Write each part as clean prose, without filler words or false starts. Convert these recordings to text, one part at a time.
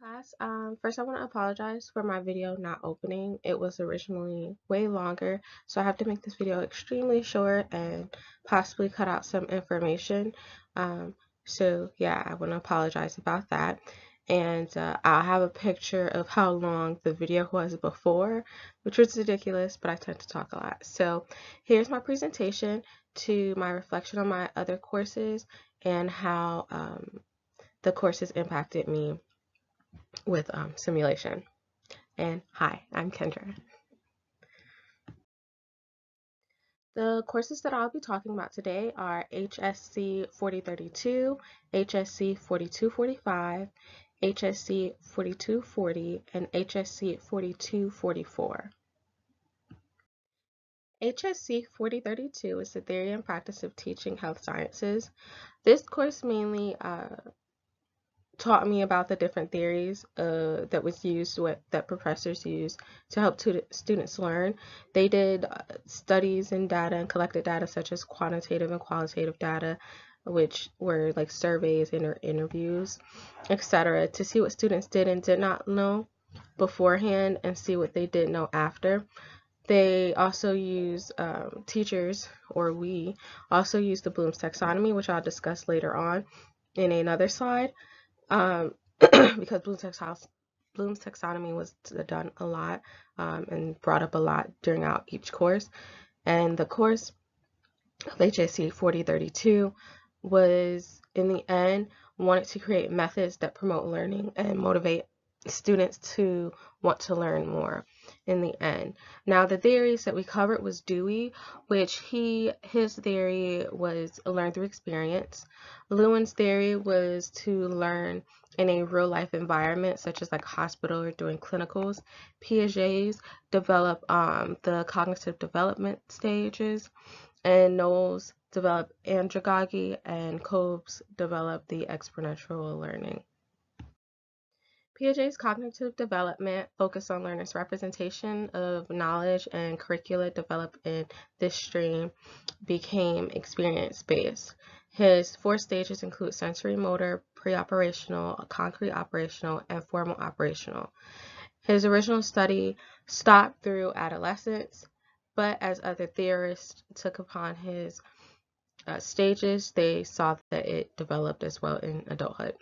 Class, first I want to apologize for my video not opening. It was originally way longer, so I have to make this video extremely short and possibly cut out some information. So yeah, I want to apologize about that. And I'll have a picture of how long the video was before, which was ridiculous, but I tend to talk a lot. So here's my presentation to my reflection on my other courses and how the courses impacted me with simulation. And hi, I'm Kendra. The courses that I'll be talking about today are HSC 4032, HSC 4245, HSC 4240, and HSC 4244. HSC 4032 is the theory and practice of teaching health sciences. This course mainly taught me about the different theories that professors use to help students learn. They did studies and data and collected data such as quantitative and qualitative data, which were like surveys and interviews, etc., to see what students did and did not know beforehand and see what they did know after. They also use teachers, or we also use the Bloom's taxonomy, which I'll discuss later on in another slide. Because Bloom's taxonomy was done a lot and brought up a lot during each course. And the course of HSC 4032 was, in the end, wanted to create methods that promote learning and motivate students to want to learn more in the end. Now, the theories that we covered was Dewey, which his theory was learn through experience. Lewin's theory was to learn in a real life environment, such as like hospital or doing clinicals. Piaget's develop the cognitive development stages, and Knowles developed andragogy, and Kolb's developed the exponential learning. Piaget's cognitive development focused on learners' representation of knowledge, and curricula developed in this stream became experience-based. His 4 stages include sensory motor, pre-operational, concrete operational, and formal operational. His original study stopped through adolescence, but as other theorists took upon his stages, they saw that it developed as well in adulthood.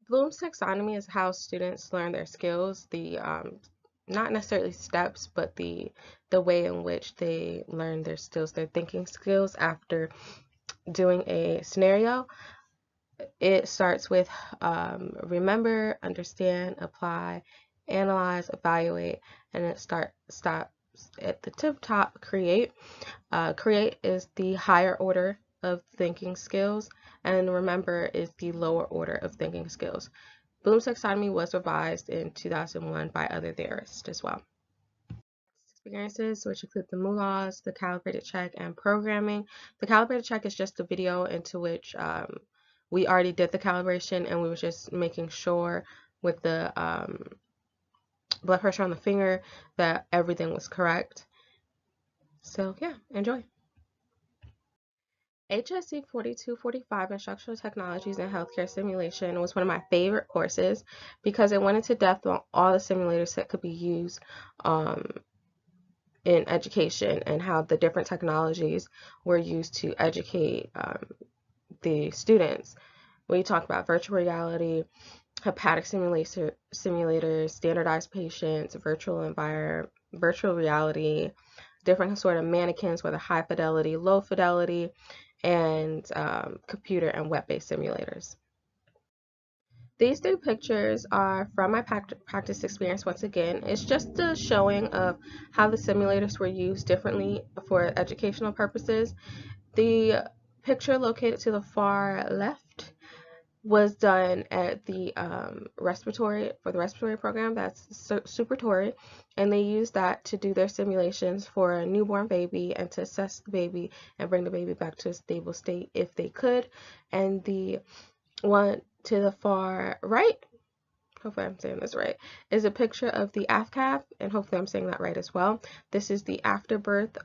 Bloom's taxonomy is how students learn their skills, not necessarily steps, but the way in which they learn their skills, their thinking skills after doing a scenario. It starts with remember, understand, apply, analyze, evaluate, and it stops at the tip top, create. Create is the higher order of thinking skills, and remember is the lower order of thinking skills. Bloom's taxonomy was revised in 2001 by other theorists as well. Experiences, which include the MULAs, the calibrated check, and programming. The calibrated check is just a video into which we already did the calibration, and we were just making sure with the blood pressure on the finger that everything was correct. So yeah, enjoy. HSC 4245, Instructional Technologies and Healthcare Simulation, was one of my favorite courses because it went into depth on all the simulators that could be used in education and how the different technologies were used to educate the students. We talked about virtual reality, hepatic simulators, standardized patients, virtual reality, different sort of mannequins, whether high fidelity, low fidelity, and computer and web-based simulators. These 3 pictures are from my practice experience. Once again, it's just a showing of how the simulators were used differently for educational purposes. The picture located to the far left was done at the respiratory program, that's Supertory, and they used that to do their simulations for a newborn baby and to assess the baby and bring the baby back to a stable state if they could. And the one to the far right hopefully I'm saying this right, is a picture of the AFCAP, and hopefully I'm saying that right as well. This is the afterbirth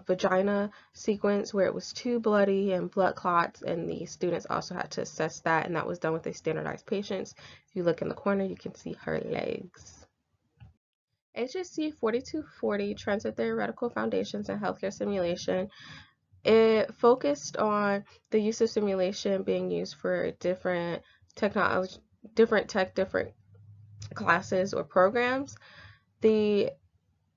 vagina sequence where it was too bloody and blood clots, and the students also had to assess that, and that was done with a standardized patient. If you look in the corner, you can see her legs. HSC 4240, Trends of Theoretical Foundations in Healthcare Simulation. It focused on the use of simulation being used for different technology, different classes or programs. We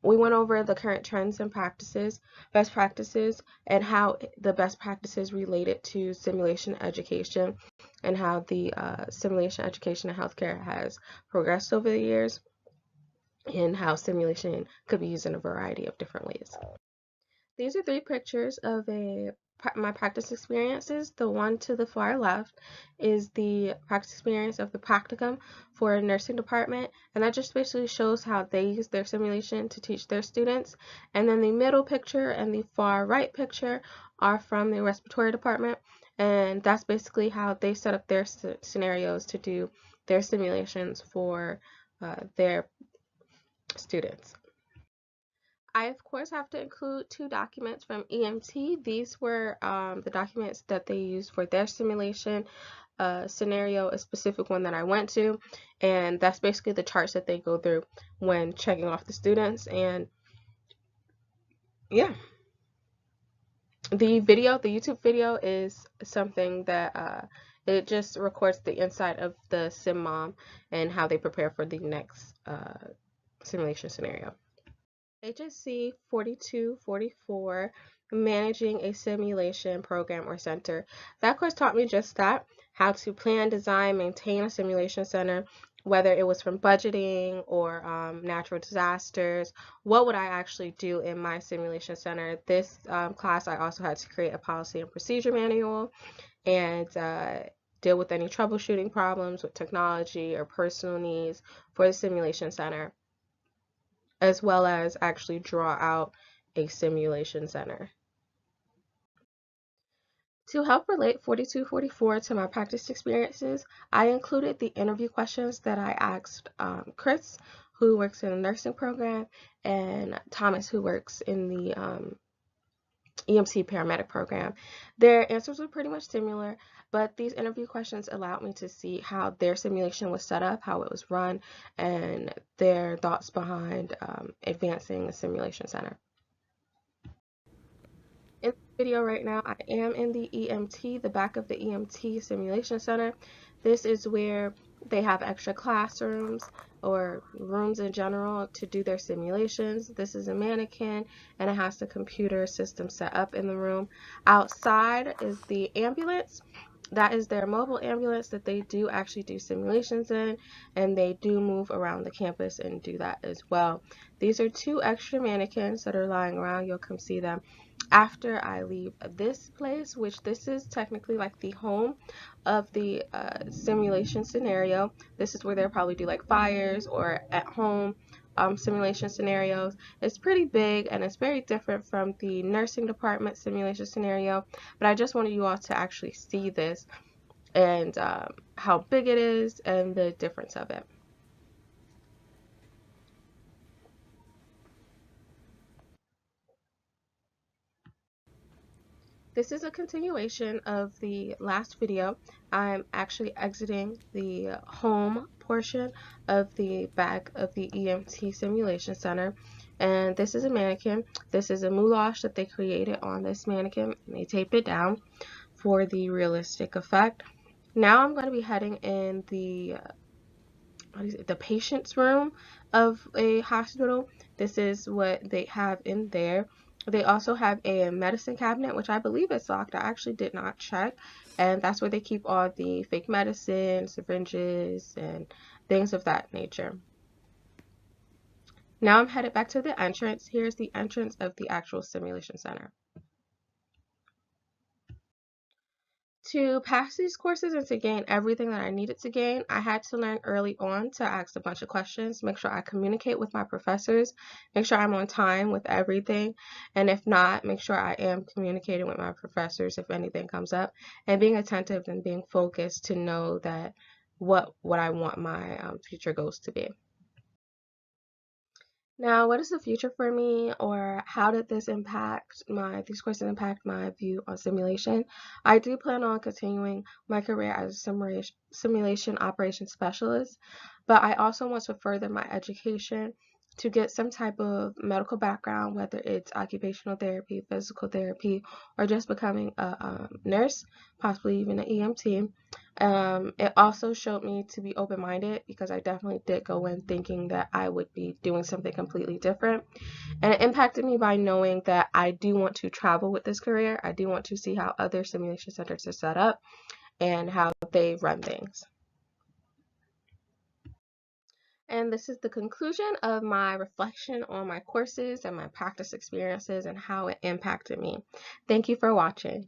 went over the current trends and practices, best practices, and how the best practices related to simulation education and how the simulation education in healthcare has progressed over the years, and how simulation could be used in a variety of different ways. These are 3 pictures of my practice experiences. The one to the far left is the practice experience of the practicum for a nursing department, and that just basically shows how they use their simulation to teach their students. And then the middle picture and the far right picture are from the respiratory department, and that's basically how they set up their scenarios to do their simulations for their students. I, of course, have to include 2 documents from EMT. These were the documents that they used for their simulation scenario, a specific one that I went to, and that's basically the charts that they go through when checking off the students. And yeah, the YouTube video is something that it just records the inside of the sim mom and how they prepare for the next simulation scenario. HSC 4244, Managing a Simulation Program or Center. That course taught me just that, how to plan, design, maintain a simulation center, whether it was from budgeting or natural disasters. What would I actually do in my simulation center? This class, I also had to create a policy and procedure manual and deal with any troubleshooting problems with technology or personal needs for the simulation center, as well as actually draw out a simulation center. To help relate 4244 to my practice experiences, I included the interview questions that I asked Chris, who works in the nursing program, and Thomas, who works in the EMT paramedic program. Their answers were pretty much similar, but these interview questions allowed me to see how their simulation was set up, how it was run, and their thoughts behind advancing the simulation center. In this video right now, I am in the EMT, the back of the EMT simulation center. This is where they have extra classrooms or rooms in general to do their simulations. This is a mannequin, and it has the computer system set up in the room. Outside is the ambulance. That is their mobile ambulance that they do actually do simulations in, and they do move around the campus and do that as well. These are 2 extra mannequins that are lying around. You'll come see them after I leave this place, which this is technically like the home of the simulation scenario. This is where they'll probably do like fires or at home simulation scenarios. It's pretty big and it's very different from the nursing department simulation scenario, but I just wanted you all to actually see this and how big it is and the difference of it. This is a continuation of the last video. I'm actually exiting the home portion of the back of the EMT Simulation Center. And this is a mannequin. This is a moulash that they created on this mannequin, and they taped it down for the realistic effect. Now I'm going to be heading in the patient's room of a hospital. This is what they have in there. They also have a medicine cabinet, which I believe is locked. I actually did not check. And that's where they keep all the fake medicine, syringes, and things of that nature. Now I'm headed back to the entrance. Here's the entrance of the actual simulation center. To pass these courses and to gain everything that I needed to gain, I had to learn early on to ask a bunch of questions, make sure I communicate with my professors, make sure I'm on time with everything, and if not, make sure I am communicating with my professors if anything comes up, and being attentive and being focused to know that what I want my future goals to be. Now, what is the future for me, or how did these courses impact my view on simulation? I do plan on continuing my career as a simulation operations specialist, but I also want to further my education to get some type of medical background, whether it's occupational therapy, physical therapy, or just becoming a nurse, possibly even an EMT. It also showed me to be open-minded, because I definitely did go in thinking that I would be doing something completely different. And it impacted me by knowing that I do want to travel with this career. I do want to see how other simulation centers are set up and how they run things. And this is the conclusion of my reflection on my courses and my practice experiences and how it impacted me. Thank you for watching.